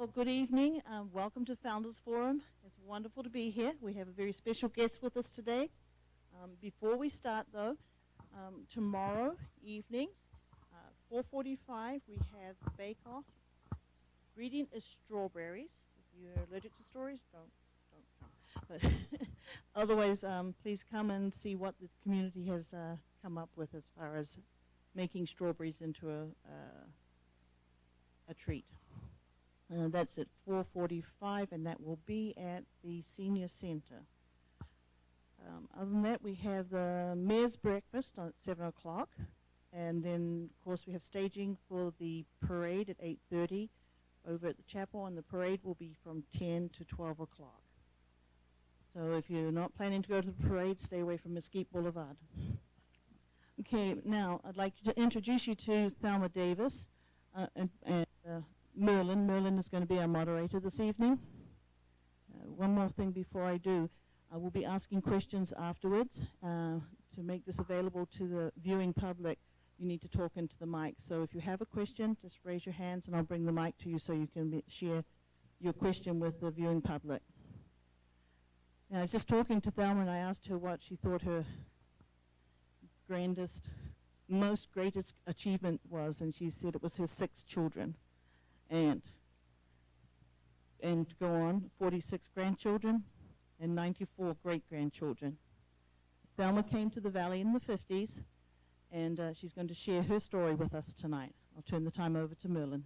Well, good evening. Welcome to Founders Forum. It's wonderful to be here. We have a very special guest with us today. Before we start, though, tomorrow evening, 4:45, we have bake-off. Ingredient is strawberries. If you're allergic to strawberries, don't come. But otherwise, please come and see what the community has come up with as far as making strawberries into a treat. That's at 4:45, and that will be at the Senior Center. Other than that, we have the Mayor's Breakfast at 7 o'clock, and then, of course, we have staging for the parade at 8:30 over at the chapel, and the parade will be from 10 to 12 o'clock. So if you're not planning to go to the parade, stay away from Mesquite Boulevard. Okay, now I'd like to introduce you to Thelma Davis and Merlin. Merlin is going to be our moderator this evening. One more thing before I do. I will be asking questions afterwards. To make this available to the viewing public, you need to talk into the mic. So if you have a question, just raise your hands and I'll bring the mic to you so you can share your question with the viewing public. Now, I was just talking to Thelma and I asked her what she thought her most greatest achievement was, and she said it was her 6 children. And go on, 46 grandchildren and 94 great-grandchildren. Thelma came to the Valley in the 50s, and she's going to share her story with us tonight. I'll turn the time over to Merlin.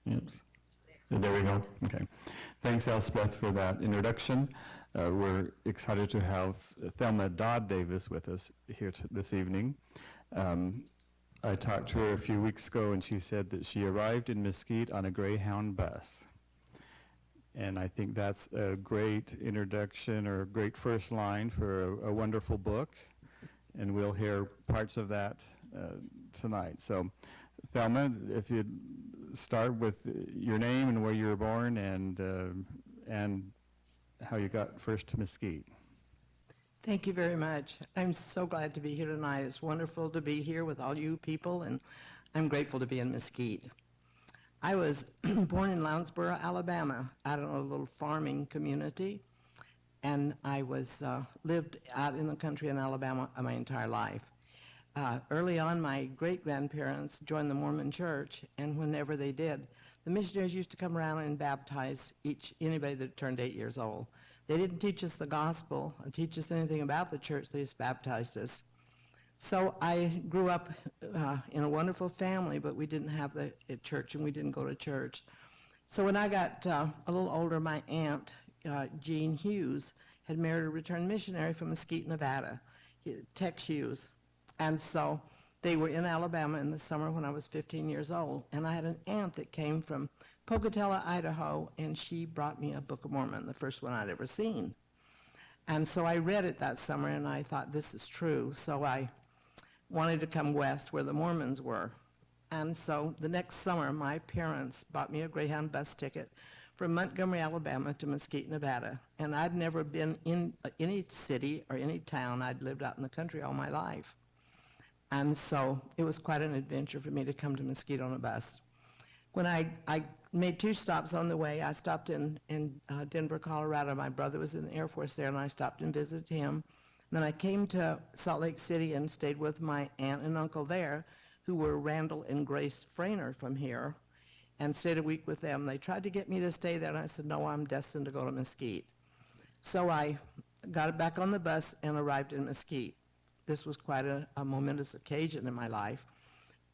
Yes. There we go. Okay. Thanks, Elspeth, for that introduction. We're excited to have Thelma Dodd Davis with us here this evening. I talked to her a few weeks ago, and she said that she arrived in Mesquite on a Greyhound bus. And I think that's a great introduction or a great first line for a wonderful book. And we'll hear parts of that tonight. So, Thelma, if you'd start with your name and where you were born and how you got first to Mesquite. Thank you very much. I'm so glad to be here tonight. It's wonderful to be here with all you people, and I'm grateful to be in Mesquite. I was born in Lounsboro, Alabama, out in a little farming community, and I lived out in the country in Alabama my entire life. Early on, my great-grandparents joined the Mormon Church, and whenever they did, the missionaries used to come around and baptize anybody that turned 8 years old. They didn't teach us the gospel or teach us anything about the church. They just baptized us. So I grew up in a wonderful family, but we didn't have the church, and we didn't go to church. So when I got a little older, my aunt, Jean Hughes, had married a returned missionary from Mesquite, Nevada, Tex Hughes. And so they were in Alabama in the summer when I was 15 years old. And I had an aunt that came from Pocatello, Idaho, and she brought me a Book of Mormon, the first one I'd ever seen. And so I read it that summer, and I thought, this is true. So I wanted to come west where the Mormons were. And so the next summer, my parents bought me a Greyhound bus ticket from Montgomery, Alabama to Mesquite, Nevada. And I'd never been in any city or any town. I'd lived out in the country all my life. And so it was quite an adventure for me to come to Mesquite on a bus. When I made 2 stops on the way, I stopped in Denver, Colorado. My brother was in the Air Force there, and I stopped and visited him. And then I came to Salt Lake City and stayed with my aunt and uncle there, who were Randall and Grace Frainer from here, and stayed a week with them. They tried to get me to stay there, and I said, no, I'm destined to go to Mesquite. So I got back on the bus and arrived in Mesquite. This was quite a momentous occasion in my life.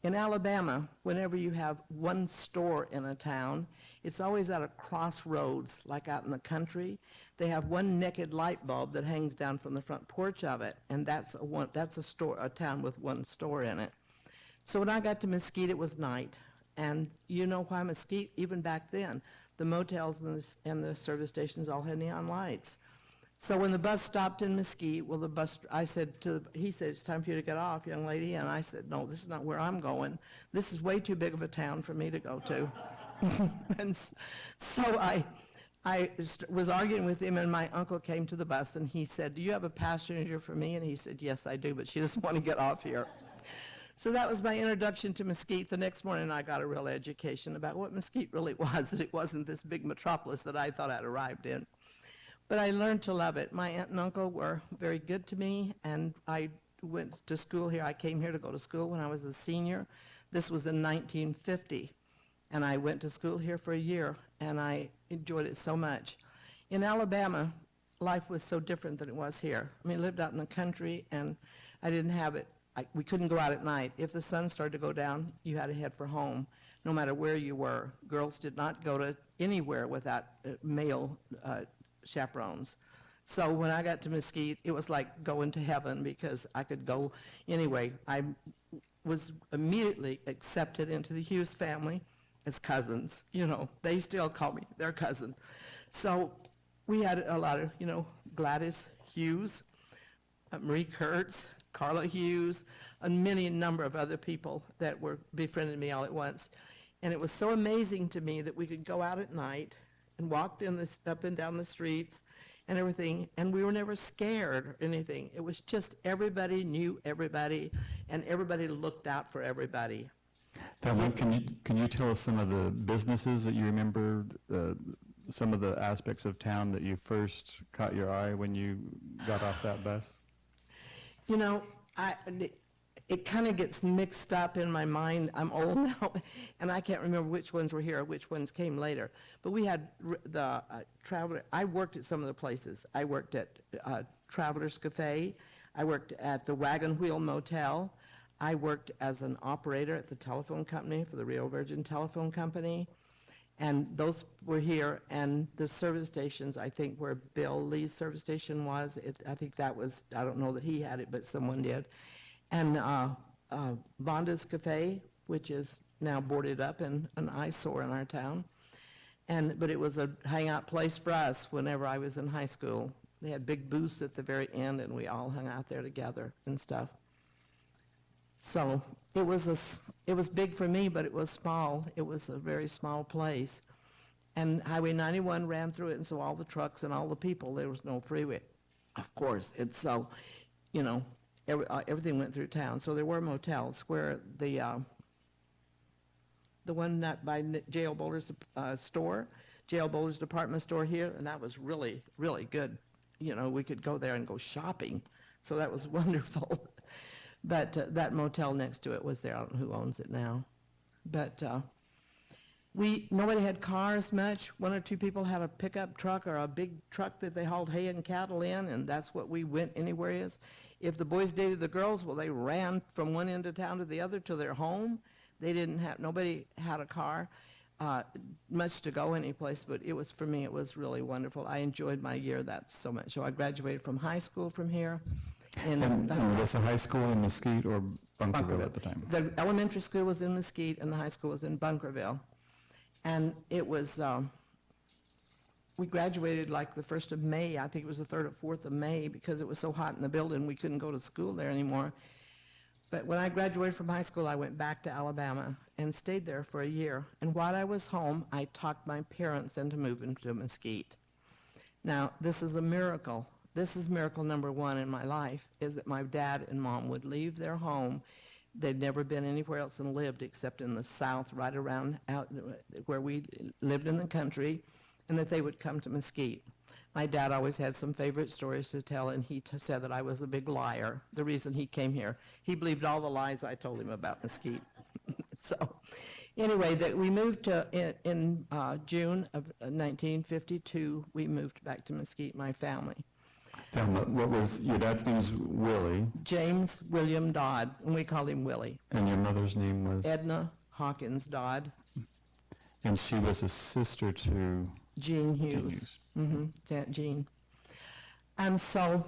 In Alabama, whenever you have one store in a town, it's always at a crossroads, like out in the country. They have one naked light bulb that hangs down from the front porch of it, and that's a town with one store in it. So when I got to Mesquite, it was night. And you know why Mesquite? Even back then, the motels and the service stations all had neon lights. So when the bus stopped in Mesquite, he said, it's time for you to get off, young lady. And I said, no, this is not where I'm going. This is way too big of a town for me to go to. And so was arguing with him, and my uncle came to the bus, and he said, "Do you have a passenger for me?" And he said, "Yes, I do, but she doesn't want to get off here." So that was my introduction to Mesquite. The next morning, I got a real education about what Mesquite really was, that it wasn't this big metropolis that I thought I'd arrived in. But I learned to love it. My aunt and uncle were very good to me, and I went to school here. I came here to go to school when I was a senior. This was in 1950, and I went to school here for a year, and I enjoyed it so much. In Alabama, life was so different than it was here. I mean, I lived out in the country, and I didn't have it. We couldn't go out at night. If the sun started to go down, you had to head for home, no matter where you were. Girls did not go to anywhere without male chaperones. So when I got to Mesquite, it was like going to heaven because I could go anyway. I was immediately accepted into the Hughes family as cousins. You know, they still call me their cousin. So we had a lot of, you know, Gladys Hughes, Marie Kurtz, Carla Hughes, and many number of other people that were befriending me all at once. And it was so amazing to me that we could go out at night and walk up and down the streets and everything, and we were never scared or anything. It was just everybody knew everybody, and everybody looked out for everybody. Thelma, can you tell us some of the businesses that you remember, some of the aspects of town that you first caught your eye when you got off that bus? You know, it kind of gets mixed up in my mind. I'm old now, and I can't remember which ones were here, which ones came later. But we had the Traveler. I worked at some of the places. I worked at Traveler's Cafe. I worked at the Wagon Wheel Motel. I worked as an operator at the telephone company for the Rio Virgin Telephone Company. And those were here, and the service stations, I think where Bill Lee's service station was, I think that was, I don't know that he had it, but someone did. And Vonda's Cafe, which is now boarded up and an eyesore in our town. But it was a hangout place for us whenever I was in high school. They had big booths at the very end, and we all hung out there together and stuff. So it was big for me, but it was small. It was a very small place. And Highway 91 ran through it, and so all the trucks and all the people, there was no freeway. Of course, it's so, you know, everything went through town. So there were motels where the one not by J.L. Boulder's store, J.L. Boulder's department store here, and that was really, really good. You know, we could go there and go shopping. So that was wonderful. But that motel next to it was there. I don't know who owns it now. But nobody had cars much. One or two people had a pickup truck or a big truck that they hauled hay and cattle in, and that's what we went anywhere is. If the boys dated the girls, well, they ran from one end of town to the other to their home. Nobody had a car, much to go anyplace, but it was, for me, it was really wonderful. I enjoyed my year that so much. So I graduated from high school from here. And was the high school in Mesquite or Bunkerville at the time? The elementary school was in Mesquite, and the high school was in Bunkerville. And it was, we graduated like the 1st of May. I think it was the 3rd or 4th of May, because it was so hot in the building, we couldn't go to school there anymore. But when I graduated from high school, I went back to Alabama and stayed there for a year. And while I was home, I talked my parents into moving to Mesquite. Now, this is a miracle. This is miracle number one in my life, is that my dad and mom would leave their home. They'd never been anywhere else and lived except in the South, right around out where we lived in the country, and that they would come to Mesquite. My dad always had some favorite stories to tell, and he said that I was a big liar, the reason he came here. He believed all the lies I told him about Mesquite. So anyway, we moved to, in June of 1952, we moved back to Mesquite, my family. Thelma, what was, your dad's name is Willie, James William Dodd, and we called him Willie. and your mother's name was? Edna Hawkins Dodd, And she was a sister to Jean Jean Hughes. Aunt Jean. And so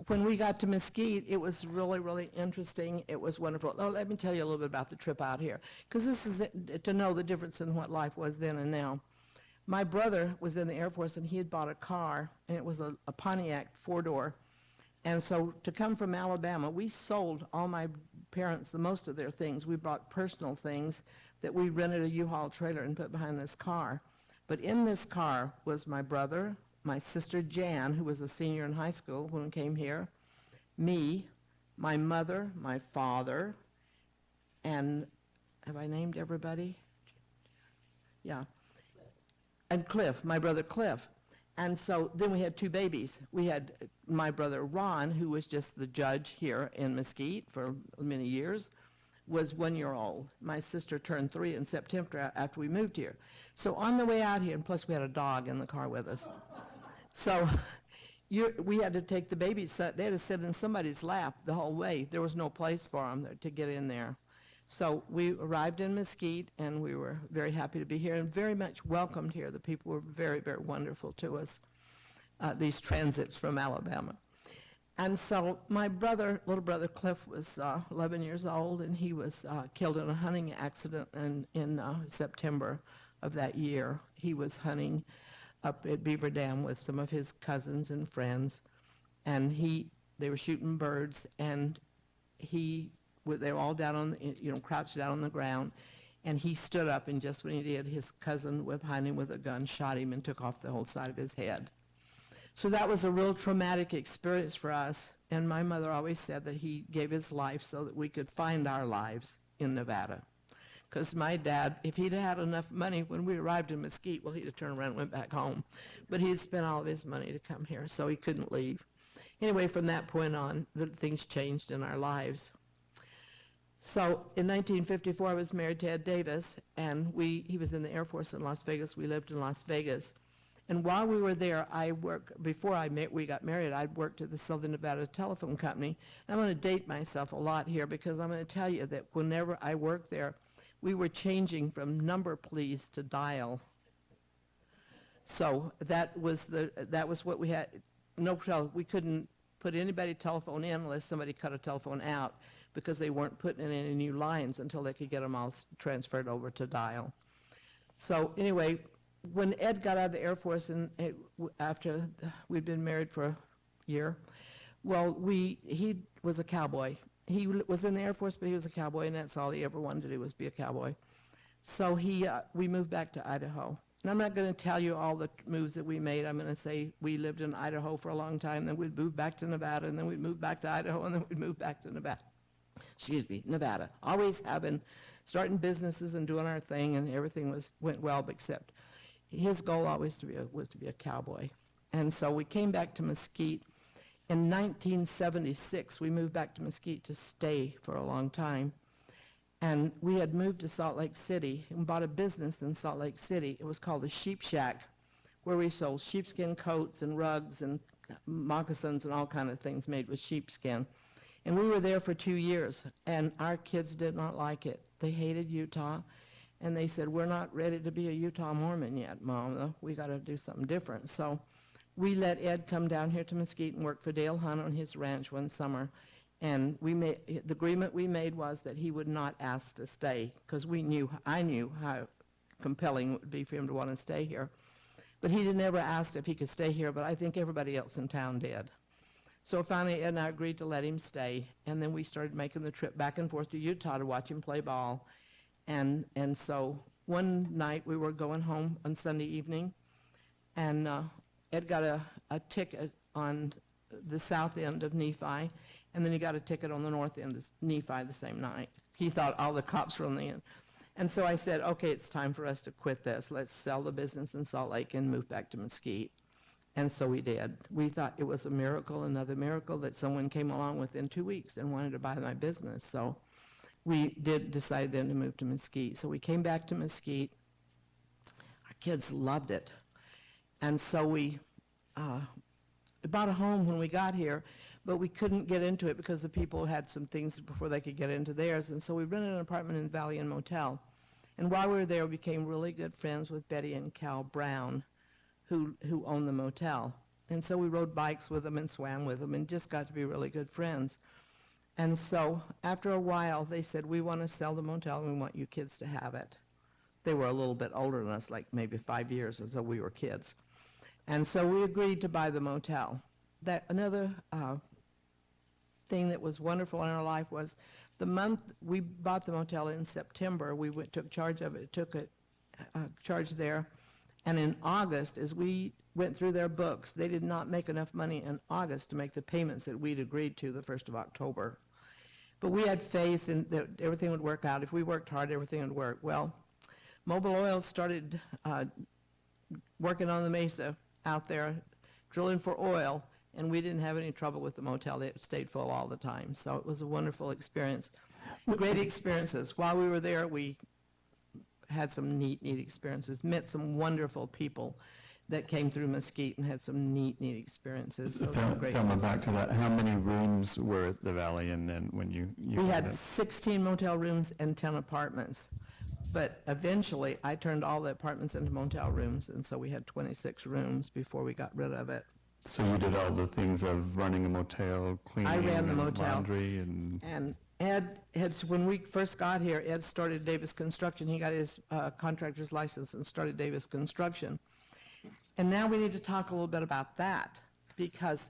when we got to Mesquite, it was really, really interesting. It was wonderful. Oh, let me tell you a little bit about the trip out here, because this is it, to know the difference in what life was then and now. My brother was in the Air Force, and he had bought a car, and it was a Pontiac four-door. And so to come from Alabama, we sold all my parents the most of their things. We brought personal things that we rented a U-Haul trailer and put behind this car But in this car was my brother, my sister Jan, who was a senior in high school when we came here, me, my mother, my father, and have I named everybody? Yeah. And Cliff, my brother Cliff. And so then we had two babies. We had my brother Ron, who was just the judge here in Mesquite for many years, was 1 year old. My sister turned 3 in September after we moved here. So on the way out here, and plus we had a dog in the car with us. So we had to take the babies. They had to sit in somebody's lap the whole way. There was no place for them to get in there. So we arrived in Mesquite, and we were very happy to be here and very much welcomed here. The people were very, very wonderful to us, these transits from Alabama. And so my little brother Cliff was 11 years old, and he was killed in a hunting accident in September of that year. He was hunting up at Beaver Dam with some of his cousins and friends, and they were shooting birds, and they were all down on, crouched down on the ground, and he stood up, and just when he did, his cousin went behind him with a gun, shot him, and took off the whole side of his head. So that was a real traumatic experience for us, and my mother always said that he gave his life so that we could find our lives in Nevada. Because my dad, if he'd had enough money when we arrived in Mesquite, well, he'd have turned around and went back home. But he had spent all of his money to come here, so he couldn't leave. Anyway, from that point on, things changed in our lives. So in 1954, I was married to Ed Davis, and he was in the Air Force in Las Vegas. We lived in Las Vegas. And while we were there, before we got married, I'd worked at the Southern Nevada Telephone Company. And I'm going to date myself a lot here because I'm going to tell you that whenever I worked there, we were changing from number please to dial. So that was what we had. We couldn't put anybody telephone in unless somebody cut a telephone out, because they weren't putting in any new lines until they could get them all transferred over to dial. So anyway, when Ed got out of the Air Force, and after we'd been married for a year, well, he was a cowboy. He was in the Air Force, but he was a cowboy, and that's all he ever wanted to do was be a cowboy. So we moved back to Idaho. And I'm not going to tell you all the moves that we made. I'm going to say we lived in Idaho for a long time, then we'd move back to Nevada, and then we'd move back to Idaho, and then we'd move back to Nevada. Nevada. Always starting businesses and doing our thing, and everything went well, except his goal always was to be a cowboy. And so we came back to Mesquite. In 1976, we moved back to Mesquite to stay for a long time. And we had moved to Salt Lake City and bought a business in Salt Lake City. It was called the Sheep Shack, where we sold sheepskin coats and rugs and moccasins and all kind of things made with sheepskin. And we were there for 2 years, and our kids did not like it. They hated Utah, and they said, "We're not ready to be a Utah Mormon yet, Mom. We got to do something different." So we let Ed come down here to Mesquite and work for Dale Hunt on his ranch one summer. And the agreement we made was that he would not ask to stay, because I knew how compelling it would be for him to want to stay here. But he never asked if he could stay here, but I think everybody else in town did. So finally, Ed and I agreed to let him stay, and then we started making the trip back and forth to Utah to watch him play ball. And so one night we were going home on Sunday evening, and Ed got a ticket on the south end of Nephi, and then he got a ticket on the north end of Nephi the same night. He thought all the cops were on the end. And so I said, okay, it's time for us to quit this. Let's sell the business in Salt Lake and move back to Mesquite. And so we did. We thought it was a miracle, another miracle, that someone came along within 2 weeks and wanted to buy my business. So we did decide then to move to Mesquite. So we came back to Mesquite. Our kids loved it. And so we bought a home when we got here, but we couldn't get into it because the people had some things before they could get into theirs. And so we rented an apartment in Valley Inn Motel. And while we were there, we became really good friends with Betty and Cal Brown, who owned the motel. And so we rode bikes with them and swam with them and just got to be really good friends. And so after a while, they said, "We want to sell the motel and we want you kids to have it." They were a little bit older than us, like maybe 5 years, and so we were kids. And so we agreed to buy the motel. Another thing that was wonderful in our life was the month we bought the motel in September, we took charge of it, took charge there, And in August, as we went through their books, they did not make enough money in August to make the payments that we'd agreed to the 1st of October. But we had faith in that everything would work out. If we worked hard, everything would work. Well, Mobil Oil started working on the mesa out there, drilling for oil, and we didn't have any trouble with the motel. It stayed full all the time. So it was a wonderful experience. Great experiences. While we were there, we had some neat experiences, met some wonderful people that came through Mesquite and had some neat experiences. So it was a great Thelma, back business. to that, how many rooms were at the Valley and then when you We had it? 16 motel rooms and 10 apartments. But eventually, I turned all the apartments into motel rooms, and so we had 26 rooms before we got rid of it. So you did all the things of running a motel, cleaning, ran the and motel. laundry, and And Ed had, when we first got here, Ed started Davis Construction. He got his contractor's license and started Davis Construction. And now we need to talk a little bit about that, because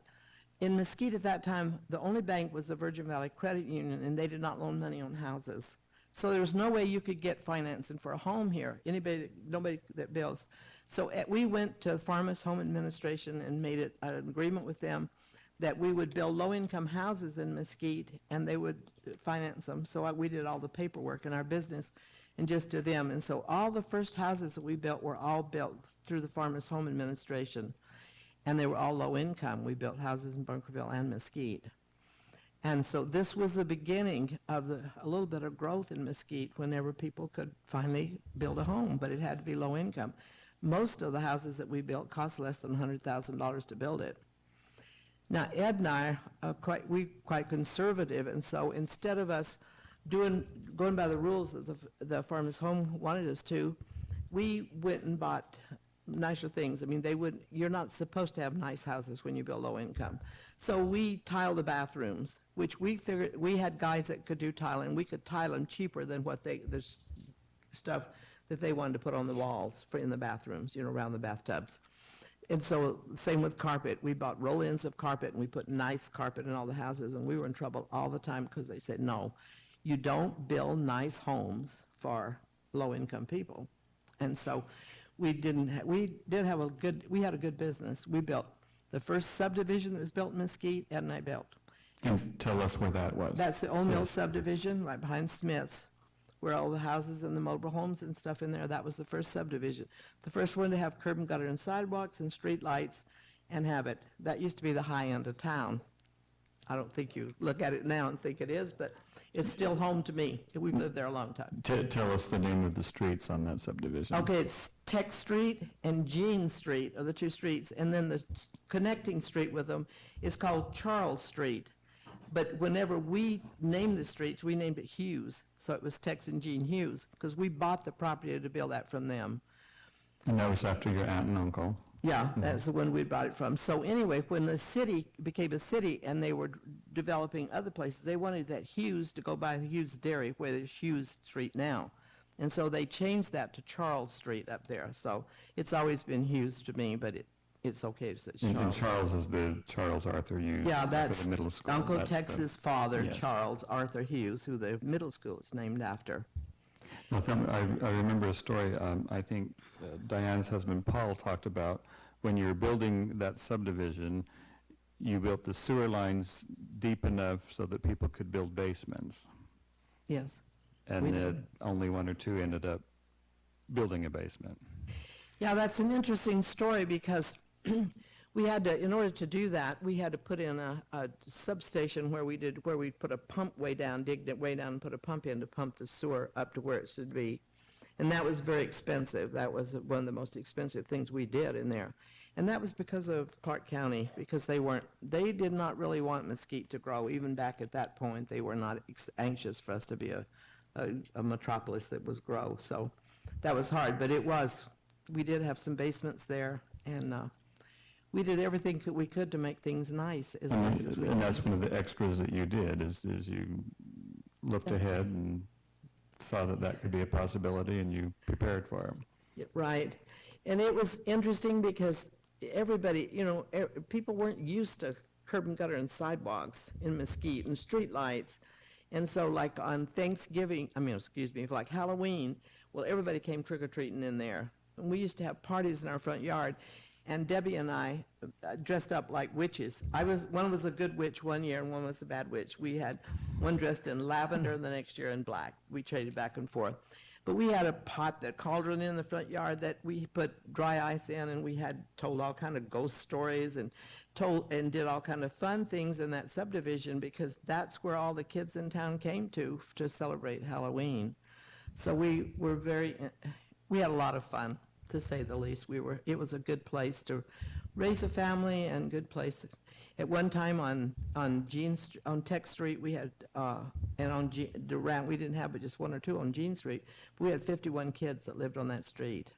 in Mesquite at that time, the only bank was the Virgin Valley Credit Union, and they did not loan money on houses. So there was no way you could get financing for a home here. Nobody that builds. So we went to Farmers Home Administration and made it an agreement with them that we would build low-income houses in Mesquite, and they would finance them. So we did all the paperwork in our business and just to them. And so all the first houses that we built were all built through the Farmers Home Administration, and they were all low-income. We built houses in Bunkerville and Mesquite. And so this was the beginning of a little bit of growth in Mesquite whenever people could finally build a home, but it had to be low income. Most of the houses that we built cost less than $100,000 to build it. Now, Ed and I are quite conservative, and so instead of us going by the rules that the Farmers Home wanted us to, we went and bought nicer things. I mean, you're not supposed to have nice houses when you build low income. So we tiled the bathrooms, which we figured, we had guys that could do tiling. We could tile them cheaper than what the stuff that they wanted to put on the walls in the bathrooms, around the bathtubs. And so same with carpet. We bought roll-ins of carpet, and we put nice carpet in all the houses, and we were in trouble all the time because they said, no, you don't build nice homes for low-income people. And so we had a good business. We built the first subdivision that was built in Mesquite, Ed and I built. and tell us where that was. That's the Old Mill Yes. subdivision, right behind Smith's, where all the houses and the mobile homes and stuff in there, that was the first subdivision. The first one to have curb and gutter and sidewalks and street lights and have it. That used to be the high end of town. I don't think you look at it now and think it is, but it's still home to me. We've lived there a long time. Tell us the name of the streets on that subdivision. Okay, it's Tech Street and Jean Street are the two streets, and then the connecting street with them is called Charles Street. But whenever we named the streets, we named it Hughes, so it was Tex and Jean Hughes, because we bought the property to build that from them. And that was after your aunt and uncle. Yeah, that's the one we bought it from. So anyway, when the city became a city and they were developing other places, they wanted that Hughes to go by the Hughes Dairy, where there's Hughes Street now. And so they changed that to Charles Street up there. So it's always been Hughes to me, but it's okay to say And Charles. Charles is the Charles Arthur Hughes. Yeah, for that's the middle school. Uncle That's the- Tex's father, yes. Charles Arthur Hughes, who the middle school is named after. Now, I remember a story, I think Diane's husband Paul talked about when you were building that subdivision, you built the sewer lines deep enough so that people could build basements. Yes. And We that did. only one or two ended up building a basement. Yeah, that's an interesting story because we had to, in order to do that, we had to put in a substation where we put a pump way down, digged it way down and put a pump in to pump the sewer up to where it should be. And that was very expensive. That was one of the most expensive things we did in there. And that was because of Clark County, because they did not really want Mesquite to grow. Even back at that point, they were not anxious for us to be a metropolis that was grow. So that was hard, but we did have some basements there, and we did everything that we could to make things nice, as nice as we And could. that's one of the extras that you did, is you looked ahead and saw that could be a possibility, and you prepared for it. Yeah, right. And it was interesting because everybody, people weren't used to curb and gutter and sidewalks in Mesquite and street lights. And so like on like Halloween, well, everybody came trick-or-treating in there. we used to have parties in our front yard, and Debbie and I dressed up like witches. One was a good witch one year, and one was a bad witch. We had one dressed in lavender, and the next year in black. We traded back and forth. But we had a pot, that cauldron in the front yard that we put dry ice in, and we had told all kind of ghost stories and did all kind of fun things in that subdivision, because that's where all the kids in town came to celebrate Halloween. So we had a lot of fun, to say the least. It was a good place to raise a family, and good place. At one time on Tech Street, we had, and on Durant, we didn't have but just one or two on Jean Street. We had 51 kids that lived on that street.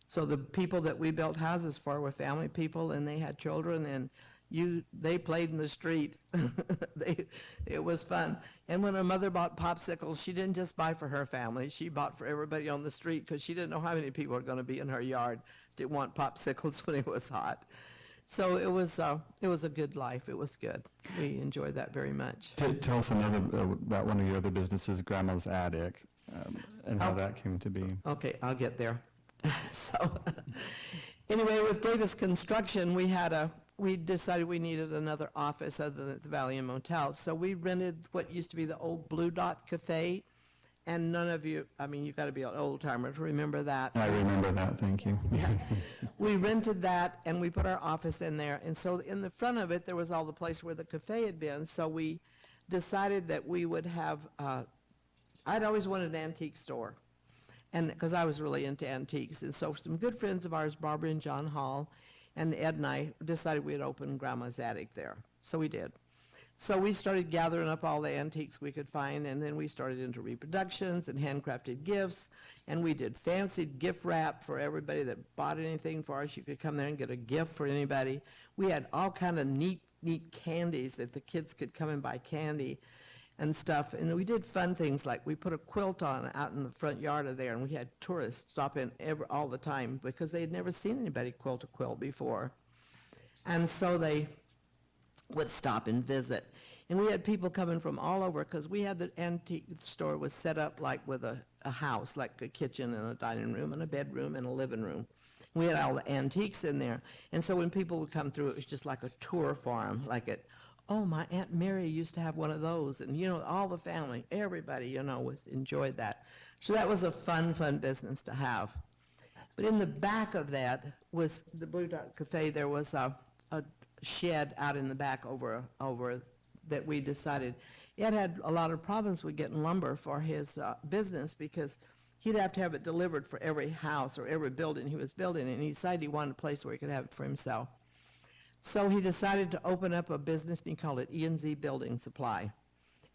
So the people that we built houses for were family people, and they had children, and they played in the street. It was fun. And when her mother bought popsicles, she didn't just buy for her family. She bought for everybody on the street, because she didn't know how many people were going to be in her yard that want popsicles when it was hot. So it was a good life. It was good. We enjoyed that very much. Tell us about one of your other businesses, Grandma's Attic, and how that came to be. Okay, I'll get there. So anyway, with Davis Construction, we decided we needed another office other than the Valley Inn Motel. So we rented what used to be the old Blue Dot Cafe. And none of you, you've got to be an old timer to remember that. I remember that, thank you. We rented that, and we put our office in there. And so in the front of it, there was all the place where the cafe had been. So we decided that we would have, I'd always wanted an antique store, and because I was really into antiques. And so some good friends of ours, Barbara and John Hall, and Ed and I decided we'd open Grandma's Attic there. So we did. So we started gathering up all the antiques we could find, and then we started into reproductions and handcrafted gifts, and we did fancy gift wrap for everybody that bought anything for us. You could come there and get a gift for anybody. We had all kind of neat candies that the kids could come and buy candy and stuff. And we did fun things, like we put a quilt on out in the front yard of there, and we had tourists stop in all the time, because they had never seen anybody quilt a quilt before. And so they would stop and visit. And we had people coming from all over, because we had the antique store was set up like with a house, like a kitchen and a dining room and a bedroom and a living room. We had all the antiques in there. And so when people would come through, it was just like a tour for them, like my Aunt Mary used to have one of those. And, all the family, everybody, enjoyed that. So that was a fun business to have. But in the back of that was the Blue Dot Cafe. There was a shed out in the back over that we decided. Ed had a lot of problems with getting lumber for his business, because he'd have to have it delivered for every house or every building he was building, and he decided he wanted a place where he could have it for himself. So he decided to open up a business, and he called it E&Z Building Supply.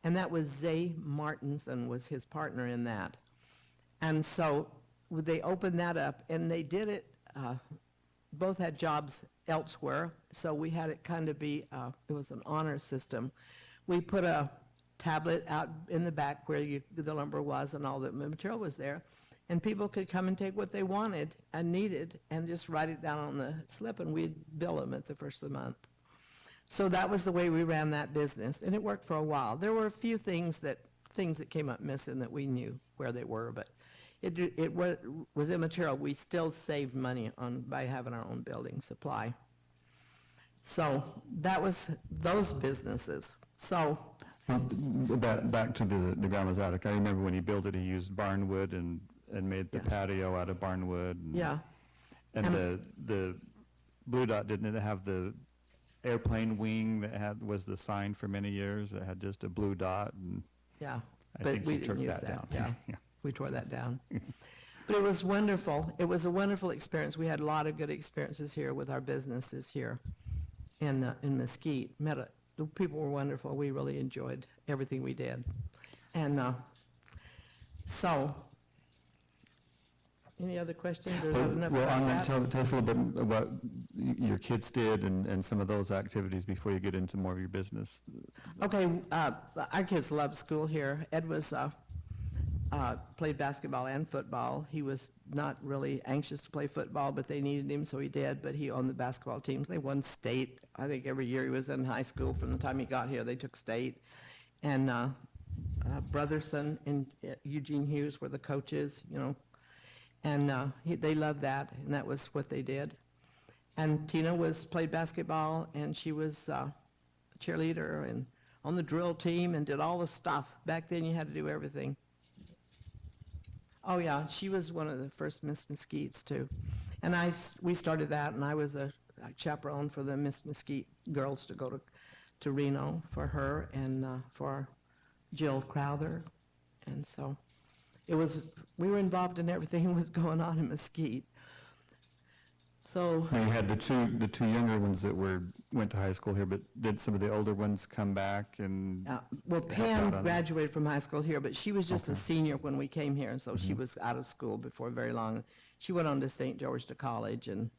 And that was Zay Martinson was his partner in that. And so they opened that up, and they did it, both had jobs elsewhere, so we had it kind of be, it was an honor system. We put a tablet out in the back where the lumber was and all the material was there, and people could come and take what they wanted and needed and just write it down on the slip, and we'd bill them at the first of the month. So that was the way we ran that business, and it worked for a while. There were a few things that came up missing that we knew where they were, but it was immaterial. We still saved money by having our own building supply. So that was those businesses. So back to the Grandma's Attic. I remember when he built it, he used barnwood and made the patio out of barnwood. And the Blue Dot, didn't it have the airplane wing that was the sign for many years? It had just a blue dot. And yeah, I but think we he didn't took use that down. Yeah. We tore that down. But it was wonderful. It was a wonderful experience. We had a lot of good experiences here with our businesses here in Mesquite. The people were wonderful. We really enjoyed everything we did. And so, any other questions? Or enough Well, about I'm that? going to tell us a little bit about your kids did and some of those activities before you get into more of your business. Okay, our kids loved school here. Ed was played basketball and football. He was not really anxious to play football, but they needed him, so he did. But he owned the basketball teams. They won state. I think every year he was in high school. From the time he got here, they took state. And Brotherson and Eugene Hughes were the coaches, And they loved that, and that was what they did. And Tina played basketball, and she was a cheerleader and on the drill team and did all the stuff. Back then, you had to do everything. Oh, yeah, she was one of the first Miss Mesquites, too. And we started that, and I was a chaperone for the Miss Mesquite girls to go to Reno for her and for Jill Crowther. And so we were involved in everything that was going on in Mesquite. So Now, you had the two younger ones that went to high school here, but did some of the older ones come back and? well, help Pam out on- graduated from high school here, but she was just a Okay. senior when we came here, and so she was out of school before very long. She went on to St. George to college, and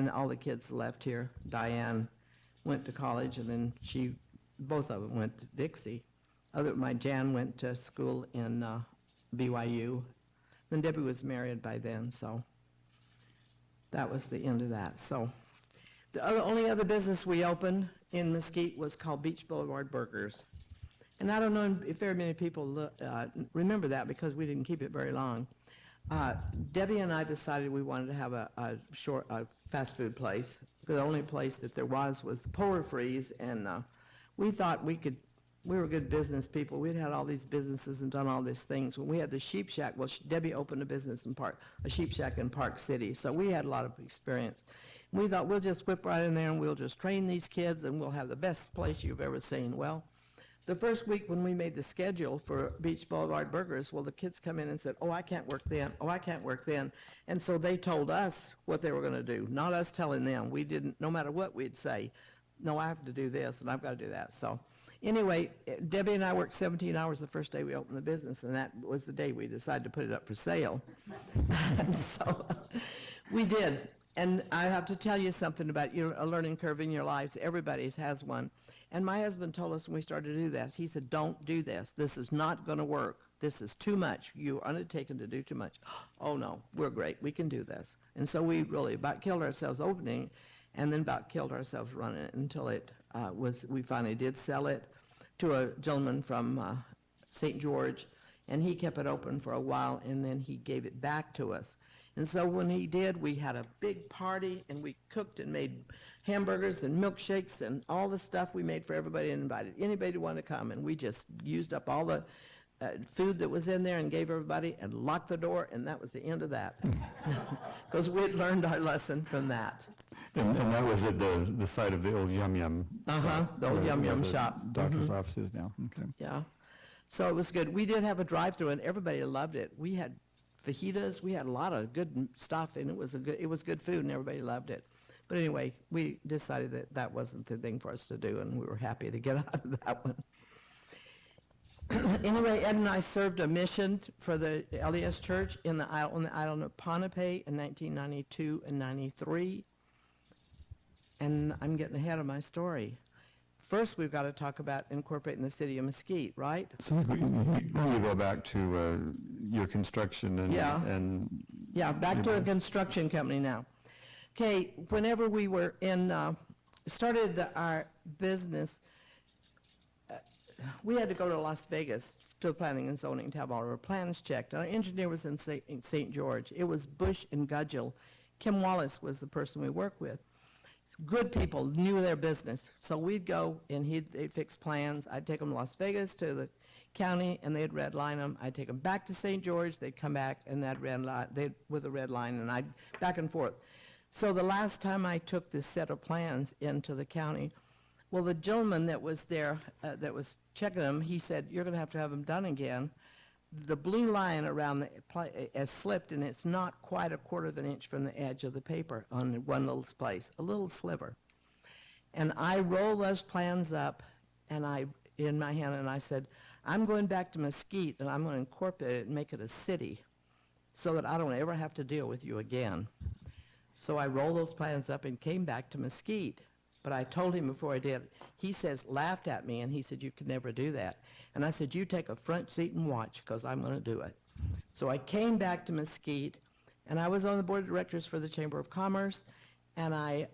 all the kids left here. Diane went to college, and then both of them went to Dixie. My Jan went to school in BYU. Then Debbie was married by then, so that was the end of that. So the only other business we opened in Mesquite was called Beach Boulevard Burgers. And I don't know if very many people remember that because we didn't keep it very long. Debbie and I decided we wanted to have a fast food place. The only place that there was the Polar Freeze, and we thought we were good business people. We'd had all these businesses and done all these things. When we had the Sheep Shack, Debbie opened a Sheep Shack in Park City, so we had a lot of experience. We thought we'll just whip right in there and we'll just train these kids and we'll have the best place you've ever seen. Well, the first week when we made the schedule for Beach Boulevard Burgers, the kids come in and said, oh, I can't work then, oh, I can't work then. And so they told us what they were going to do, not us telling them. We didn't, no matter what we'd say, no, I have to do this and I've got to do that. So anyway, Debbie and I worked 17 hours the first day we opened the business, and that was the day we decided to put it up for sale. And so we did. And I have to tell you something about a learning curve in your lives. Everybody's has one. And my husband told us when we started to do this, he said, don't do this. This is not going to work. This is too much. You are undertaken to do too much. Oh, no, we're great. We can do this. And so we really about killed ourselves opening, and then about killed ourselves running it until we finally did sell it to a gentleman from St. George, and he kept it open for a while, and then he gave it back to us. And so when he did, we had a big party, and we cooked and made hamburgers and milkshakes and all the stuff we made for everybody and invited anybody who wanted to come. And we just used up all the food that was in there and gave everybody and locked the door, and that was the end of that. Because we'd learned our lesson from that. And that was at the site of the old Yum Yum. shop, the old Yum where Yum the shop. Doctor's office is now, okay. Yeah. So it was good. We did have a drive-through, and everybody loved it. We had fajitas. We had a lot of good stuff, and it was good food, and everybody loved it. But anyway, we decided that wasn't the thing for us to do, and we were happy to get out of that one. Anyway, Ed and I served a mission for the LDS Church on the island of Ponape in 1992 and 93. And I'm getting ahead of my story. First, we've got to talk about incorporating the city of Mesquite, right? So you go back to your construction and... Yeah. and Yeah, back to the construction company now. Okay, whenever we were started our business, we had to go to Las Vegas to planning and zoning to have all our plans checked. Our engineer was in St. George. It was Bush and Gudgel. Kim Wallace was the person we worked with. Good people, knew their business. So we'd go and they'd fix plans. I'd take them to Las Vegas to the county and they'd redline them. I'd take them back to St. George. They'd come back and they'd with a red line, and I'd back and forth. So the last time I took this set of plans into the county, well, the gentleman that was there, that was checking them, he said, you're going to have them done again. The blue line around has slipped, and it's not quite a quarter of an inch from the edge of the paper on one little place, a little sliver. And I roll those plans up in my hand, and I said, I'm going back to Mesquite, and I'm going to incorporate it and make it a city so that I don't ever have to deal with you again. So I rolled those plans up and came back to Mesquite. But I told him before I did, he laughed at me, and he said, you could never do that. And I said, you take a front seat and watch, because I'm going to do it. So I came back to Mesquite, and I was on the board of directors for the Chamber of Commerce, and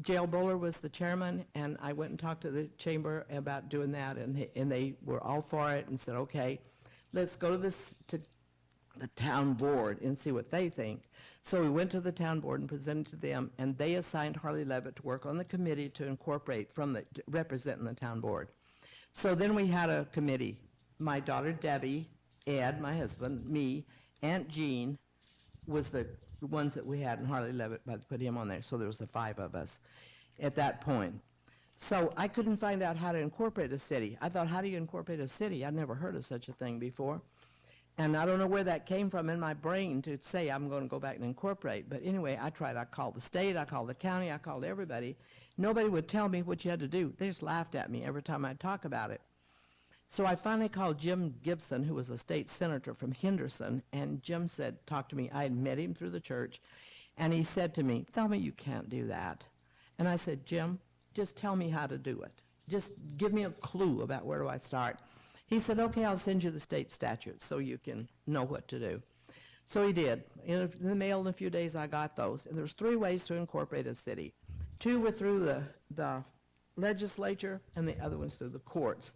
J.L. Bowler was the chairman, and I went and talked to the chamber about doing that, and they were all for it and said, okay, let's go to the town board and see what they think. So we went to the town board and presented to them, and they assigned Harley Levitt to work on the committee to incorporate representing the town board. So then we had a committee. My daughter Debbie, Ed, my husband, me, Aunt Jean was the ones that we had in Harley Levitt, but put him on there. So there was the 5 of us at that point. So I couldn't find out how to incorporate a city. I thought, how do you incorporate a city? I'd never heard of such a thing before. And I don't know where that came from in my brain to say I'm going to go back and incorporate. But anyway, I tried. I called the state, I called the county, I called everybody. Nobody would tell me what you had to do. They just laughed at me every time I'd talk about it. So I finally called Jim Gibson, who was a state senator from Henderson, and Jim said, talk to me. I had met him through the church, and he said to me, Thelma, you can't do that. And I said, Jim, just tell me how to do it. Just give me a clue about where do I start. He said, okay, I'll send you the state statutes so you can know what to do. So he did. In the mail in a few days, I got those. And there's 3 ways to incorporate a city. 2 were through the legislature, and the other one's through the courts.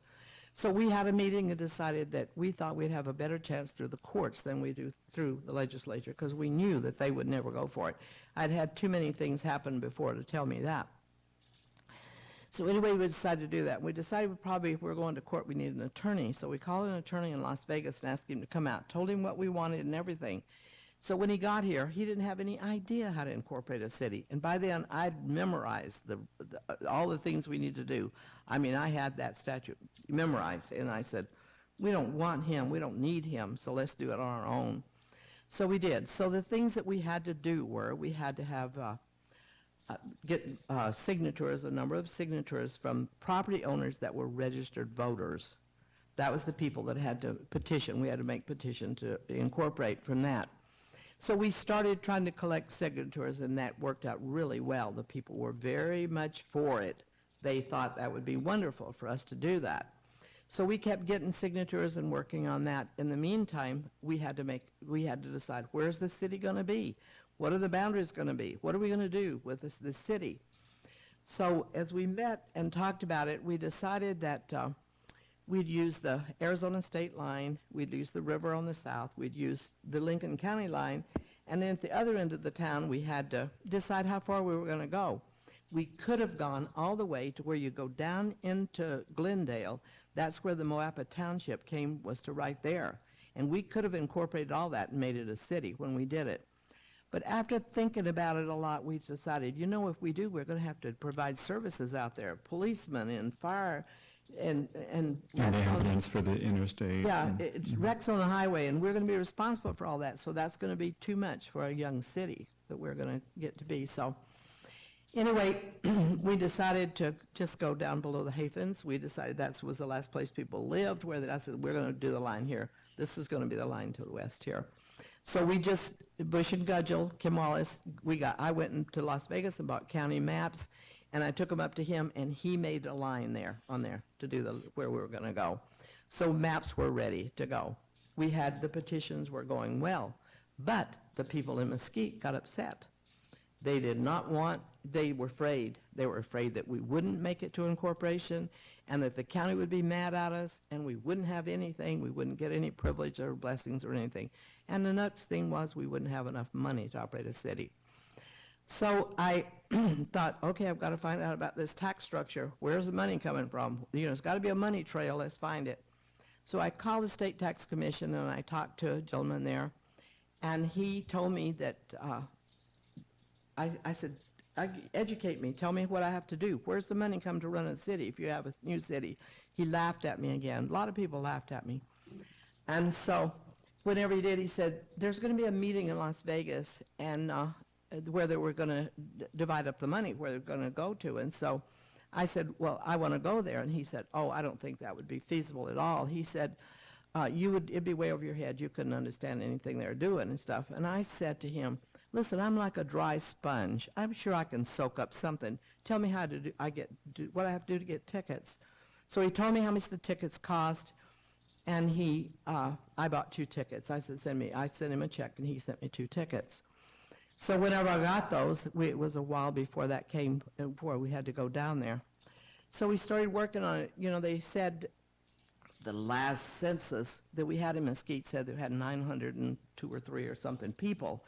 So we had a meeting and decided that we thought we'd have a better chance through the courts than we do through the legislature, because we knew that they would never go for it. I'd had too many things happen before to tell me that. So anyway, we decided to do that. We decided if we were going to court, we needed an attorney. So we called an attorney in Las Vegas and asked him to come out, told him what we wanted and everything. So when he got here, he didn't have any idea how to incorporate a city. And by then, I'd memorized all the things we need to do. I mean, I had that statute memorized, and I said, we don't want him, we don't need him, so let's do it on our own. So we did. So the things that we had to do were, we had to have get signatures, a number of signatures from property owners that were registered voters. That was the people that had to petition. We had to make petition to incorporate from that. So we started trying to collect signatures, and that worked out really well. The people were very much for it. They thought that would be wonderful for us to do that. So we kept getting signatures and working on that. In the meantime, we had to decide, where's the city going to be? What are the boundaries going to be? What are we going to do with this city? So as we met and talked about it, we decided that we'd use the Arizona state line, we'd use the river on the south, we'd use the Lincoln County line, and then at the other end of the town, we had to decide how far we were going to go. We could have gone all the way to where you go down into Glendale. That's where the Moapa Township was to right there. And we could have incorporated all that and made it a city when we did it. But after thinking about it a lot, we decided, you know, if we do, we're going to have to provide services out there, policemen and fire and ambulance for the interstate. Yeah, it's wrecks on the highway, and we're going to be responsible for all that. So that's going to be too much for a young city that we're going to get to be. So anyway, we decided to just go down below the Hafens. We decided that was the last place people lived. I said, we're going to do the line here. This is going to be the line to the west here. So we just, Bush and Gudgel, Kim Wallace, I went into Las Vegas and bought county maps, and I took them up to him, and he made a line on there to do where we were going to go. So maps were ready to go. We had the petitions were going well, but the people in Mesquite got upset. They did not want, they were afraid. They were afraid that we wouldn't make it to incorporation and that the county would be mad at us and we wouldn't have anything, we wouldn't get any privilege or blessings or anything. And the next thing was we wouldn't have enough money to operate a city. So I thought, okay, I've got to find out about this tax structure. Where's the money coming from? You know, it's got to be a money trail, let's find it. So I called the State Tax Commission and I talked to a gentleman there, and he told me that, I said, educate me, tell me what I have to do. Where's the money come to run a city if you have a new city? He laughed at me again. A lot of people laughed at me. And so whenever he did, he said, there's going to be a meeting in Las Vegas and where they were going to divide up the money, where they're going to go to. And so I said, well, I want to go there. And he said, oh, I don't think that would be feasible at all. He said, it'd be way over your head. You couldn't understand anything they were doing and stuff. And I said to him, listen, I'm like a dry sponge. I'm sure I can soak up something. Tell me how to do, what I have to do to get tickets. So he told me how much the tickets cost, and I bought 2 tickets. I said, I sent him a check, and he sent me 2 tickets. So whenever I got those, it was a while before that came, before we had to go down there. So we started working on it. You know, they said, the last census that we had in Mesquite said they had 902 or 3 or something people.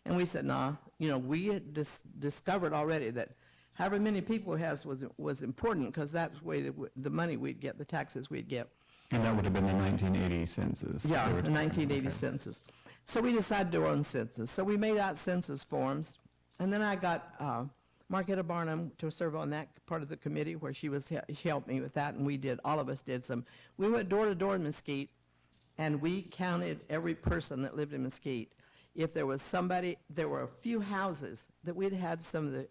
And we said, nah, we had discovered already that however many people it has was important, because that's the way the money we'd get, the taxes we'd get. And that would have been the 1980 census. Yeah, they were the talking- 1980 okay. census. So we decided to do our own census. So we made out census forms, and then I got Marquetta Barnum to serve on that part of the committee where she helped me with that, and all of us did some. We went door to door in Mesquite, and we counted every person that lived in Mesquite. If there was somebody, there were a few houses that we'd had some of the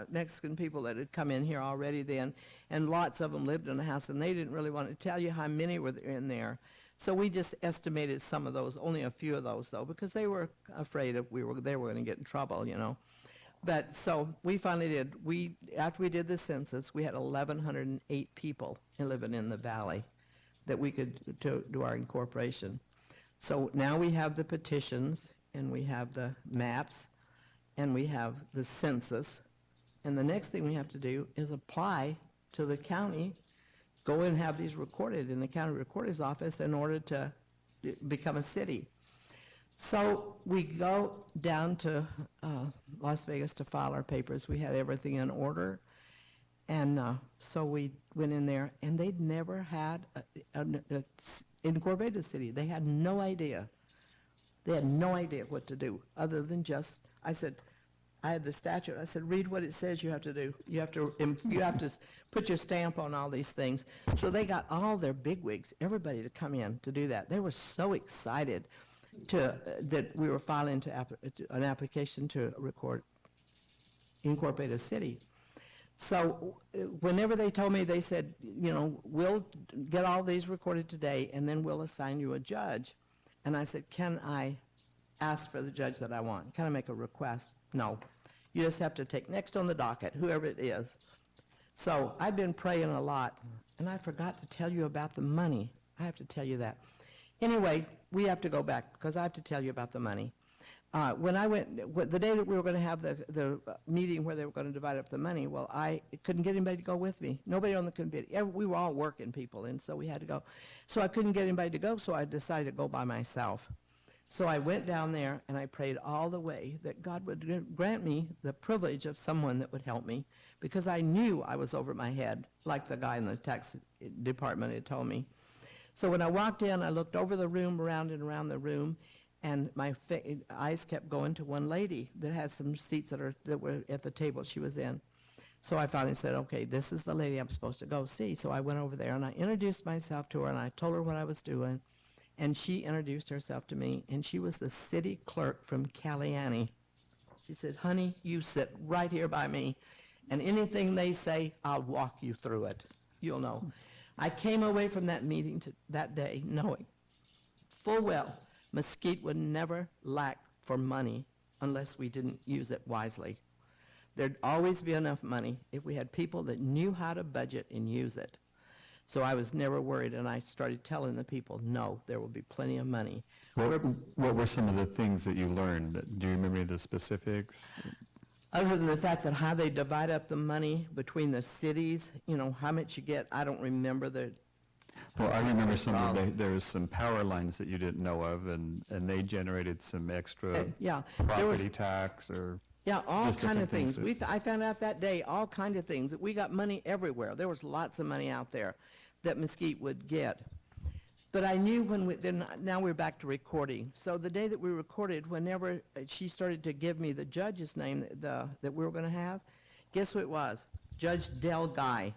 Mexican people that had come in here already then, and lots of them lived in a house, and they didn't really want to tell you how many were in there. So we just estimated some of those, only a few of those though, because they were afraid they were going to get in trouble, But so we finally did. After we did the census, we had 1,108 people living in the valley that we could do our incorporation. So now we have the petitions, and we have the maps, and we have the census. And the next thing we have to do is apply to the county, go and have these recorded in the county recorder's office in order to become a city. So we go down to Las Vegas to file our papers. We had everything in order. And so we went in there, and they'd never had an incorporated city. They had no idea. They had no idea what to do, other than just, I had the statute. I said, read what it says you have to do. You have to put your stamp on all these things. So they got all their bigwigs, everybody to come in to do that. They were so excited that we were filing an application to incorporate a city. So whenever they told me, they said, we'll get all these recorded today, and then we'll assign you a judge. And I said, can I ask for the judge that I want? Can I make a request? No. You just have to take next on the docket, whoever it is. So I've been praying a lot, and I forgot to tell you about the money. I have to tell you that. Anyway, we have to go back, because I have to tell you about the money. When I went, the day that we were going to have the meeting where they were going to divide up the money, well, I couldn't get anybody to go with me. Nobody on the committee. We were all working people, and so we had to go. So I couldn't get anybody to go, so I decided to go by myself. So I went down there, and I prayed all the way that God would grant me the privilege of someone that would help me, because I knew I was over my head, like the guy in the tax department had told me. So when I walked in, I looked over the room, around and around the room, and my eyes kept going to one lady that had some seats that were at the table she was in. So I finally said, okay, this is the lady I'm supposed to go see. So I went over there, and I introduced myself to her, and I told her what I was doing. And she introduced herself to me, and she was the city clerk from Caliani. She said, honey, you sit right here by me, and anything they say, I'll walk you through it. You'll know. I came away from that meeting that day knowing full well Mesquite would never lack for money unless we didn't use it wisely. There'd always be enough money if we had people that knew how to budget and use it. So I was never worried, and I started telling the people, no, there will be plenty of money. What were some of the things that you learned? Do you remember the specifics? Other than the fact that how they divide up the money between the cities, how much you get, I don't remember Well, I remember there was some power lines that you didn't know of, and they generated some extra property tax or... Yeah, all just kind of different things. I found out that day all kind of things. That we got money everywhere. There was lots of money out there that Mesquite would get. But I knew now we're back to recording. So the day that we recorded, whenever she started to give me the judge's name that we were going to have, guess who it was? Judge Del Guy.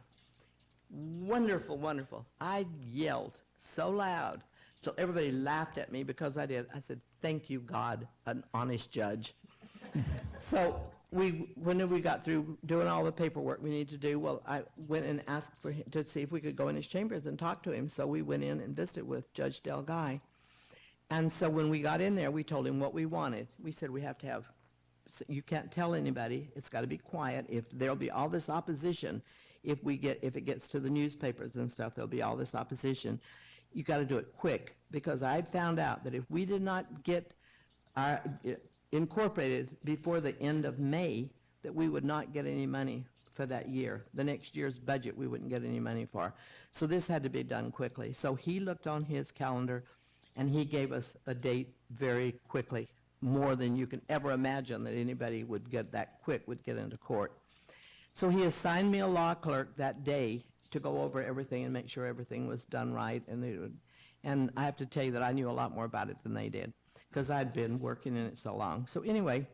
Wonderful, wonderful. I yelled so loud till everybody laughed at me because I did. I said, thank you, God, an honest judge. So when we got through doing all the paperwork we need to do, well, I went and asked for him to see if we could go in his chambers and talk to him. So we went in and visited with Judge Del Guy. And so when we got in there, we told him what we wanted. We said we have to have, you can't tell anybody. It's got to be quiet. If there'll be all this opposition, if it gets to the newspapers and stuff, there'll be all this opposition. You got to do it quick, because I had found out that if we did not get incorporated before the end of May, that we would not get any money for that year. The next year's budget, we wouldn't get any money for. So this had to be done quickly. So he looked on his calendar, and he gave us a date very quickly, more than you can ever imagine that anybody would get that quick, would get into court. So he assigned me a law clerk that day to go over everything and make sure everything was done right. And I have to tell you that I knew a lot more about it than they did, because I'd been working in it so long. So anyway,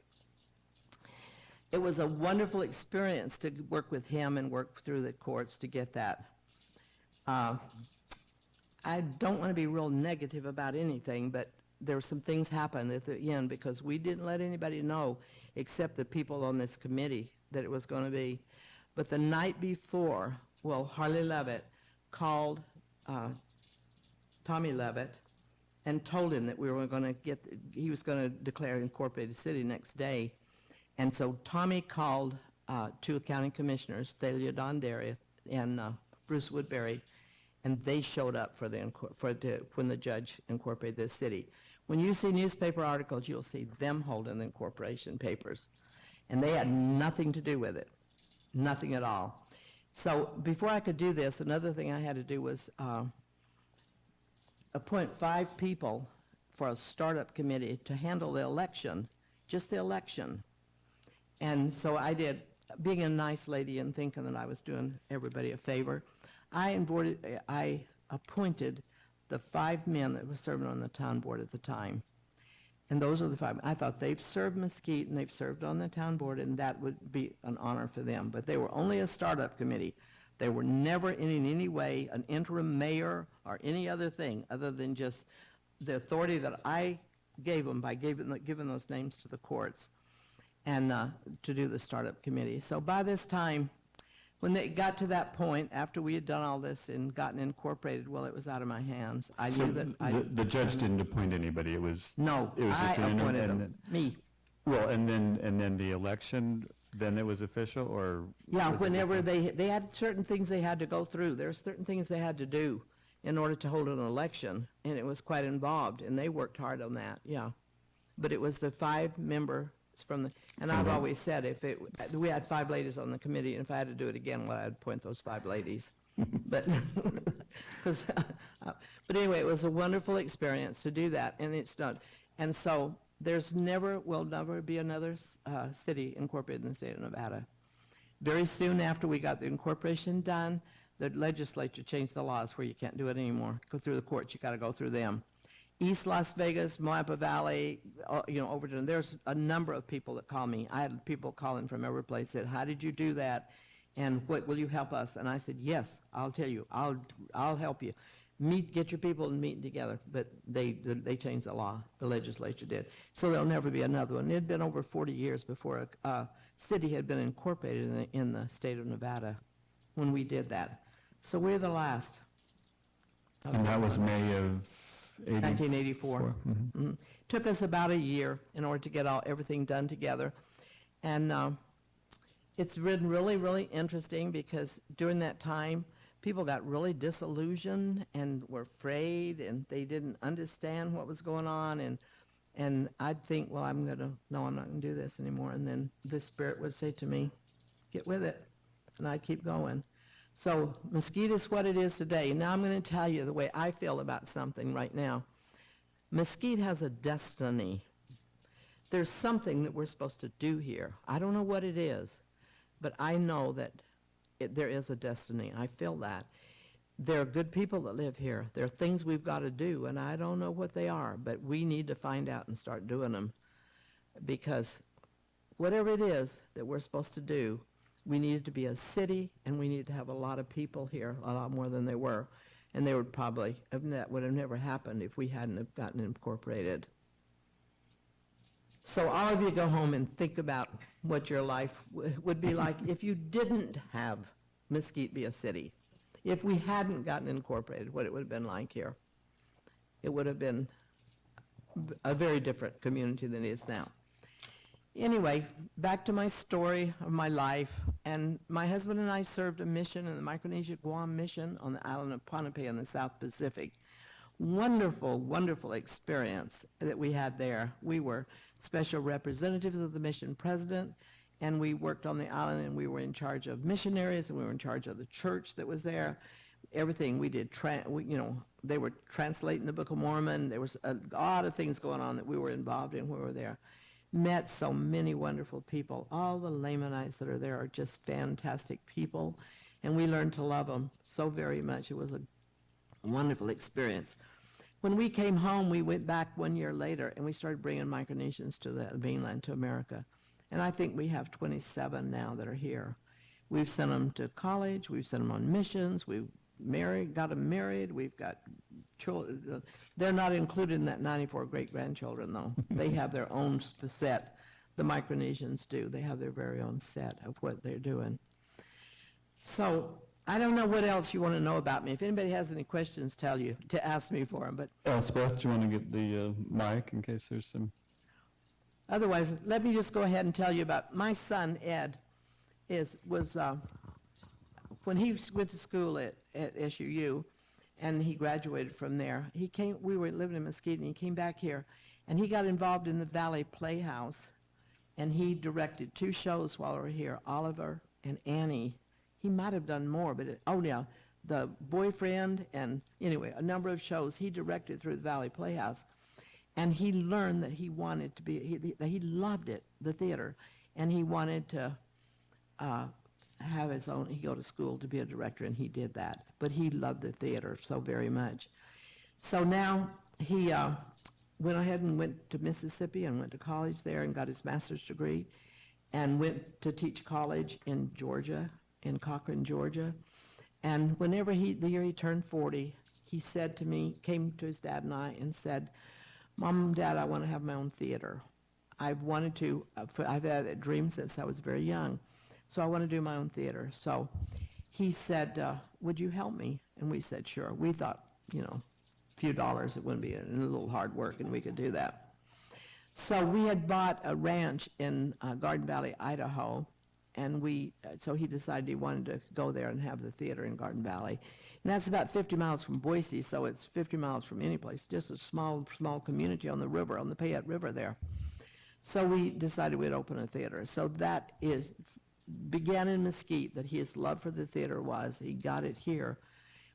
it was a wonderful experience to work with him and work through the courts to get that. I don't want to be real negative about anything, but there were some things happened at the end because we didn't let anybody know except the people on this committee that it was going to be. But the night before, well, Harley Levitt called Tommy Levitt and told him that we were going to he was going to declare incorporated city next day. And so Tommy called two county commissioners, Thalia Dondarrious and Bruce Woodbury, and they showed up for when the judge incorporated this city. When you see newspaper articles, you'll see them holding the incorporation papers. And they had nothing to do with it, nothing at all. So before I could do this, another thing I had to do was appoint 5 people for a startup committee to handle the election, just the election. And so I did, being a nice lady and thinking that I was doing everybody a favor, I appointed the 5 men that were serving on the town board at the time. And those are the 5. I thought they've served Mesquite and they've served on the town board, and that would be an honor for them. But they were only a startup committee. They were never in any way an interim mayor or any other thing other than just the authority that I gave them by giving those names to the courts and to do the startup committee. So by this time, when they got to that point, after we had done all this and gotten incorporated, well, it was out of my hands. I So knew that the judge didn't appoint anybody, it was... No, it was I just an interim, appointed and them, me. Well, and then the election, then it was official, or? Yeah, was it whenever different? they had certain things they had to go through. There's certain things they had to do in order to hold an election, and it was quite involved, and they worked hard on that, yeah. But it was the 5 members from the, and I've always said we had 5 ladies on the committee, and if I had to do it again, well, I'd appoint those 5 ladies. But, but anyway, it was a wonderful experience to do that, and it's done. And so will never be another city incorporated in the state of Nevada. Very soon after we got the incorporation done, the legislature changed the laws where you can't do it anymore. Go through the courts, you got to go through them. East Las Vegas, Moapa Valley, Overton, there's a number of people that call me. I had people calling from every place, said, how did you do that? And what will you help us? And I said, yes, I'll tell you, I'll help you. Get your people and meet together. But they changed the law, the legislature did. So there'll never be another one. It had been over 40 years before a city had been incorporated in the state of Nevada when we did that. So we're the last. And that was May of 1984. Mhm. Took us about a year in order to get everything done together. And it's been really, really interesting because during that time, people got really disillusioned and were afraid, and they didn't understand what was going on. And I'd think, well, I'm not going to do this anymore. And then the Spirit would say to me, get with it. And I'd keep going. So Mesquite is what it is today. Now I'm going to tell you the way I feel about something right now. Mesquite has a destiny. There's something that we're supposed to do here. I don't know what it is, but I know that there is a destiny. I feel that. There are good people that live here. There are things we've got to do, and I don't know what they are, but we need to find out and start doing them. Because whatever it is that we're supposed to do, we needed to be a city, and we needed to have a lot of people here, a lot more than they were. And they would probably, that would have never happened if we hadn't have gotten incorporated. So all of you go home and think about what your life would be like if you didn't have Mesquite be a city. If we hadn't gotten incorporated, what it would have been like here. It would have been a very different community than it is now. Anyway, back to my story of my life. And my husband and I served a mission in the Micronesia Guam mission on the island of Ponape in the South Pacific. Wonderful, wonderful experience that we had there. We were special representatives of the mission president, and we worked on the island, and we were in charge of missionaries, and we were in charge of the church that was there. Everything we did, they were translating the Book of Mormon. There was a lot of things going on that we were involved in when we were there. Met so many wonderful people. All the Lamanites that are there are just fantastic people, and we learned to love them so very much. It was a wonderful experience. When we came home, we went back 1 year later, and we started bringing Micronesians to the mainland, to America. And I think we have 27 now that are here. We've sent them to college. We've sent them on missions. We've got them married. We've got children. They're not included in that 94 great-grandchildren, though. They have their own set. The Micronesians do. They have their very own set of what they're doing. So I don't know what else you want to know about me. If anybody has any questions, to ask me for them. But Elspeth, do you want to get the mic in case there's some? otherwise, let me just go ahead and tell you about my son, Ed. When he went to school at SUU, and he graduated from there, we were living in Mesquite, and he came back here, and he got involved in the Valley Playhouse, and he directed 2 shows while we were here, Oliver and Annie. He might have done more, but The Boyfriend, and anyway, a number of shows he directed through the Valley Playhouse. And he learned that he wanted to be, he loved it, the theater, and he wanted to have his own, he go to school to be a director, and he did that. But he loved the theater so very much. So now he went ahead and went to Mississippi and went to college there and got his master's degree, and went to teach college in Georgia, in Cochran, Georgia. And whenever the year he turned 40, he said to me, came to his dad and I and said, "Mom and Dad, I want to have my own theater. I've wanted to, I've had that dream since I was very young, so I want to do my own theater." So he said, "Would you help me?" And we said, "Sure." We thought, a few dollars, it wouldn't be a little hard work, and we could do that. So we had bought a ranch in Garden Valley, Idaho, and so he decided he wanted to go there and have the theater in Garden Valley. And that's about 50 miles from Boise, so it's 50 miles from any place, just a small community on the river, on the Payette River there. So we decided we'd open a theater. So that began in Mesquite, that his love for the theater was. He got it here,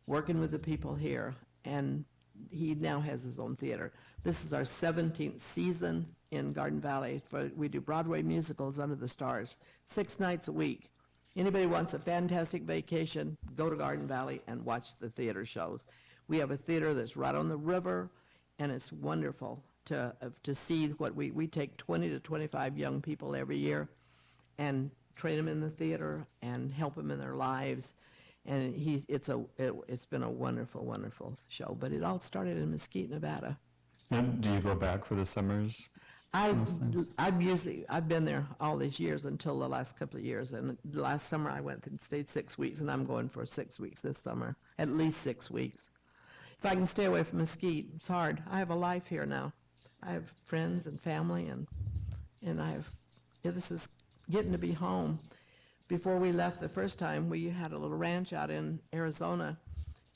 working with the people here, and he now has his own theater. This is our 17th season in Garden Valley. We do Broadway musicals under the stars, 6 nights a week. Anybody wants a fantastic vacation, go to Garden Valley and watch the theater shows. We have a theater that's right on the river, and it's wonderful to see what we take 20 to 25 young people every year and train them in the theater and help them in their lives. And it's been a wonderful, wonderful show. But it all started in Mesquite, Nevada. And do you go back for the summers? I've been there all these years until the last couple of years. And last summer I went and stayed 6 weeks, and I'm going for 6 weeks this summer, at least 6 weeks. If I can stay away from Mesquite, it's hard. I have a life here now. I have friends and family, and this is getting to be home. Before we left the first time, we had a little ranch out in Arizona,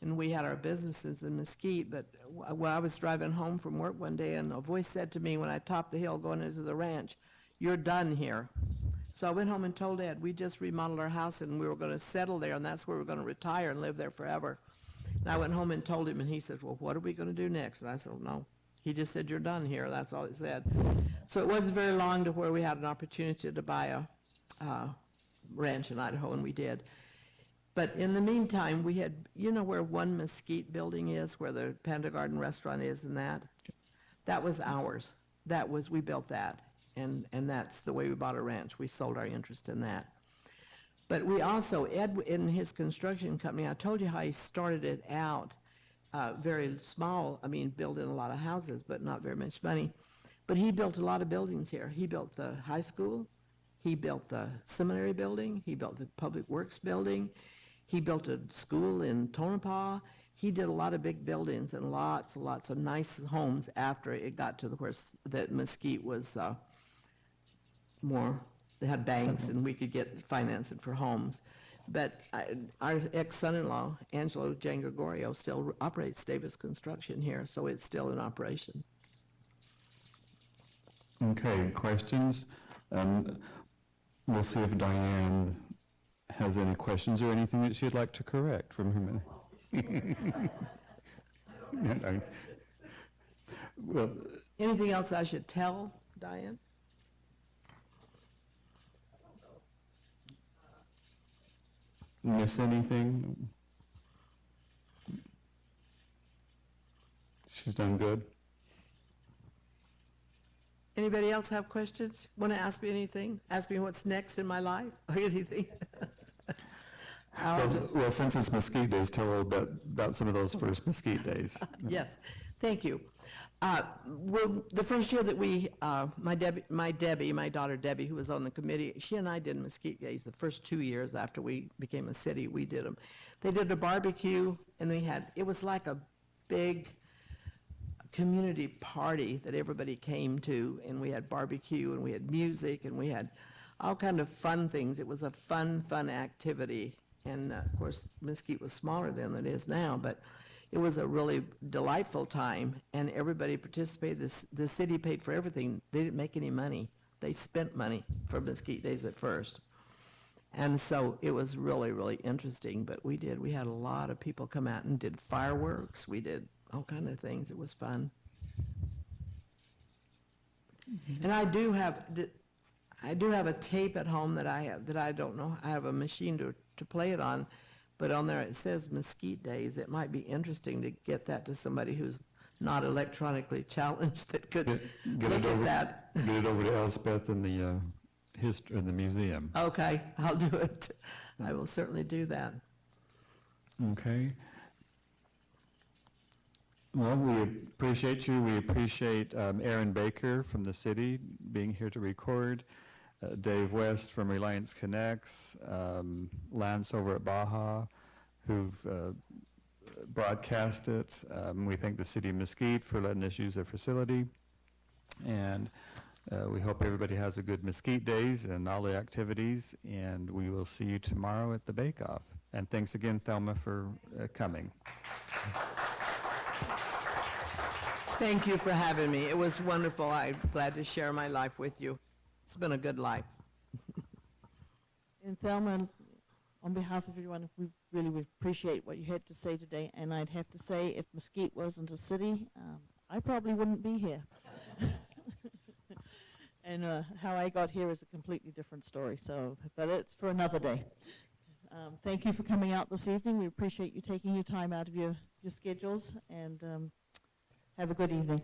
and we had our businesses in Mesquite. But while I was driving home from work one day, and a voice said to me when I topped the hill going into the ranch, "You're done here." So I went home and told Ed, we just remodeled our house, and we were going to settle there, and that's where we were going to retire and live there forever. And I went home and told him, and he said, "Well, what are we going to do next?" And I said, "Well, no." He just said, "You're done here." That's all he said. So it wasn't very long to where we had an opportunity to buy a ranch in Idaho, and we did. But in the meantime, we had, where One Mesquite building is, where the Panda Garden restaurant is, and that was ours. We built that, and that's the way we bought a ranch. We sold our interest in that. But we also, Ed, in his construction company, I told you how he started it out very small, building a lot of houses, but not very much money. But he built a lot of buildings here. He built the high school. He built the seminary building. He built the public works building. He built a school in Tonopah. He did a lot of big buildings and lots and lots of nice homes after it got to where that Mesquite was they had banks and we could get financing for homes. But our ex-son-in-law, Angelo Giangregorio, still operates Davis Construction here, so it's still in operation. we'll see if Diane has any questions or anything that she'd like to correct from her minute. Yeah, no. Well, Anything else I should tell, Diane? miss anything? She's done good. Anybody else have questions? Want to ask me anything? Ask me what's next in my life or anything? Well, since it's Mesquite Days, tell a little bit about some of those first Mesquite Days. Yes, thank you. Well, the first year that we, my daughter Debbie, who was on the committee, she and I did Mesquite Days the first 2 years after we became a city. We did them. They did a barbecue, and it was like a big community party that everybody came to, and we had barbecue, and we had music, and we had all kind of fun things. It was a fun activity. And of course, Mesquite was smaller then than it is now, but it was a really delightful time, and everybody participated. The city paid for everything. They didn't make any money. They spent money for Mesquite Days at first. And so it was really, really interesting, but we had a lot of people come out and did fireworks. We did all kind of things. It was fun. And I do have a tape at home that I don't know. I have a machine to play it on, but on there it says Mesquite Days. It might be interesting to get that to somebody who's not electronically challenged that could look at that. Get it over to Elspeth in the museum. Okay, I'll do it. I will certainly do that. Okay. Well, we appreciate you. We appreciate Aaron Baker from the city being here to record, Dave West from Reliance Connects, Lance over at Baja, who've broadcast it. We thank the city of Mesquite for letting us use their facility. And we hope everybody has a good Mesquite Days and all the activities, and we will see you tomorrow at the Bake Off. And thanks again, Thelma, for coming. Thank you for having me. It was wonderful. I'm glad to share my life with you. It's been a good life. And Thelma, on behalf of everyone, we really appreciate what you had to say today. And I'd have to say, if Mesquite wasn't a city, I probably wouldn't be here. And how I got here is a completely different story. So, but it's for another day. Thank you for coming out this evening. We appreciate you taking your time out of your schedules, and have a good evening.